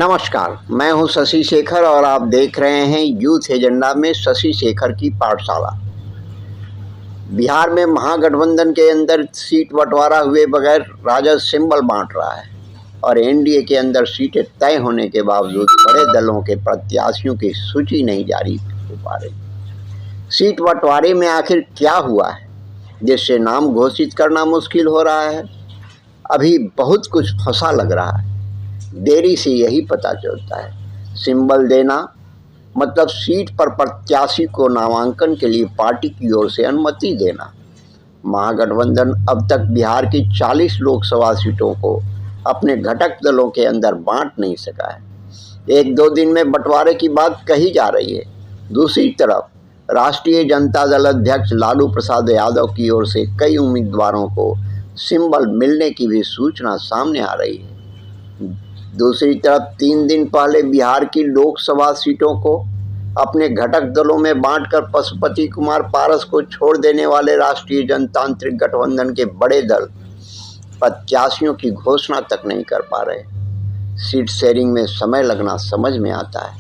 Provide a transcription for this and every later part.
नमस्कार, मैं हूं शशि शेखर और आप देख रहे हैं यूथ एजेंडा में शशि शेखर की पाठशाला। बिहार में महागठबंधन के अंदर सीट बंटवारा हुए बगैर राजद सिंबल बांट रहा है और एनडीए के अंदर सीटें तय होने के बावजूद बड़े दलों के प्रत्याशियों की सूची नहीं जारी हो पा रही। सीट बंटवारे में आखिर क्या हुआ है जिससे नाम घोषित करना मुश्किल हो रहा है? अभी बहुत कुछ फंसा लग रहा है। देरी से यही पता चलता है। सिंबल देना मतलब सीट पर प्रत्याशी को नामांकन के लिए पार्टी की ओर से अनुमति देना। महागठबंधन अब तक बिहार की 40 लोकसभा सीटों को अपने घटक दलों के अंदर बांट नहीं सका है। एक दो दिन में बंटवारे की बात कही जा रही है। दूसरी तरफ राष्ट्रीय जनता दल अध्यक्ष लालू प्रसाद यादव की ओर से कई उम्मीदवारों को सिंबल मिलने की भी सूचना सामने आ रही है। दूसरी तरफ 3 दिन पहले बिहार की लोकसभा सीटों को अपने घटक दलों में बांटकर पशुपति कुमार पारस को छोड़ देने वाले राष्ट्रीय जनतांत्रिक गठबंधन के बड़े दल प्रत्याशियों की घोषणा तक नहीं कर पा रहे। सीट शेयरिंग में समय लगना समझ में आता है,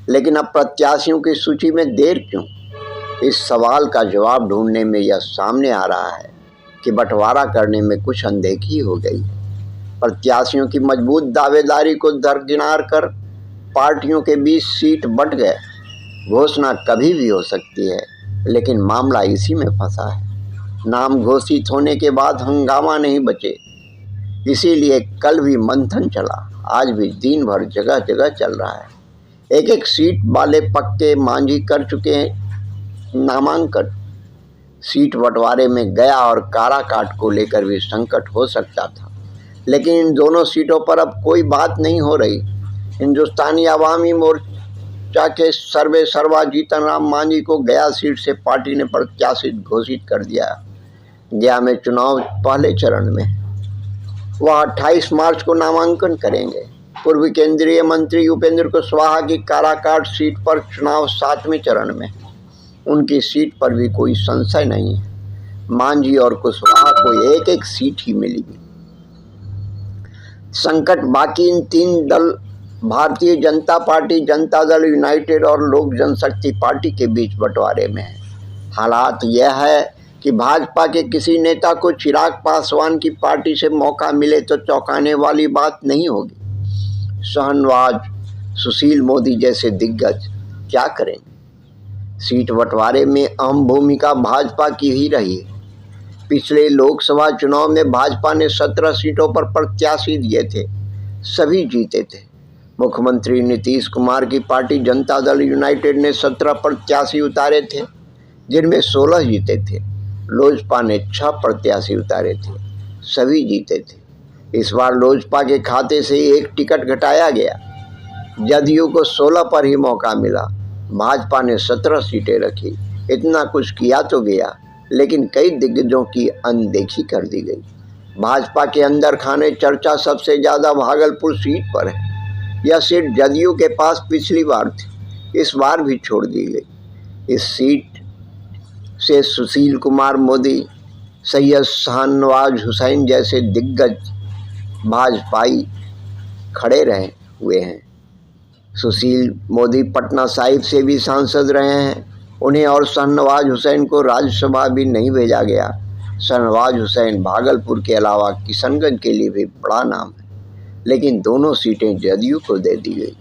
लेकिन अब प्रत्याशियों की सूची में देर क्यों? इस सवाल का जवाब ढूंढने में यह सामने आ रहा है कि बंटवारा करने में कुछ अनदेखी हो गई है। प्रत्याशियों की मजबूत दावेदारी को दरकिनार कर पार्टियों के बीच सीट बंट गए। घोषणा कभी भी हो सकती है, लेकिन मामला इसी में फंसा है। नाम घोषित होने के बाद हंगामा नहीं बचे, इसीलिए कल भी मंथन चला, आज भी दिन भर जगह जगह चल रहा है। एक एक सीट वाले पक्के मांझी कर चुके हैं नामांकन। सीट बंटवारे में गया और काराकाट को लेकर भी संकट हो सकता था, लेकिन इन दोनों सीटों पर अब कोई बात नहीं हो रही। हिंदुस्तानी अवामी मोर्चा के सर्वे सर्वा जीतन राम मांझी को गया सीट से पार्टी ने प्रत्याशी घोषित कर दिया। गया में चुनाव पहले चरण में, वह 28 मार्च को नामांकन करेंगे। पूर्व केंद्रीय मंत्री उपेंद्र कुशवाहा की काराकाट सीट पर चुनाव 7वें चरण में। उनकी सीट पर भी कोई संशय नहीं है। मांझी और कुशवाहा को एक एक सीट ही मिलेगी। संकट बाकी इन 3 दल भारतीय जनता पार्टी, जनता दल यूनाइटेड और लोक जनशक्ति पार्टी के बीच बंटवारे में है। हालात यह है कि भाजपा के किसी नेता को चिराग पासवान की पार्टी से मौका मिले तो चौंकाने वाली बात नहीं होगी। शाहनवाज, सुशील मोदी जैसे दिग्गज क्या करेंगे? सीट बंटवारे में अहम भूमिका भाजपा की ही रही है। पिछले लोकसभा चुनाव में भाजपा ने 17 सीटों पर प्रत्याशी दिए थे, सभी जीते थे। मुख्यमंत्री नीतीश कुमार की पार्टी जनता दल यूनाइटेड ने 17 प्रत्याशी उतारे थे, जिनमें 16 जीते थे। लोजपा ने 6 प्रत्याशी उतारे थे, सभी जीते थे। इस बार लोजपा के खाते से एक टिकट घटाया गया। जदयू को 16 पर ही मौका मिला। भाजपा ने 17 सीटें रखी। इतना कुछ किया तो गया, लेकिन कई दिग्गजों की अनदेखी कर दी गई। भाजपा के अंदर खाने चर्चा सबसे ज़्यादा भागलपुर सीट पर है। यह सीट जदयू के पास पिछली बार थी, इस बार भी छोड़ दी गई। इस सीट से सुशील कुमार मोदी, सैयद शाहनवाज हुसैन जैसे दिग्गज भाजपाई खड़े रहे हुए हैं। सुशील मोदी पटना साहिब से भी सांसद रहे हैं। उन्हें और शाहनवाज हुसैन को राज्यसभा भी नहीं भेजा गया। शाहनवाज हुसैन भागलपुर के अलावा किशनगंज के लिए भी बड़ा नाम है, लेकिन दोनों सीटें जदयू को दे दी गई।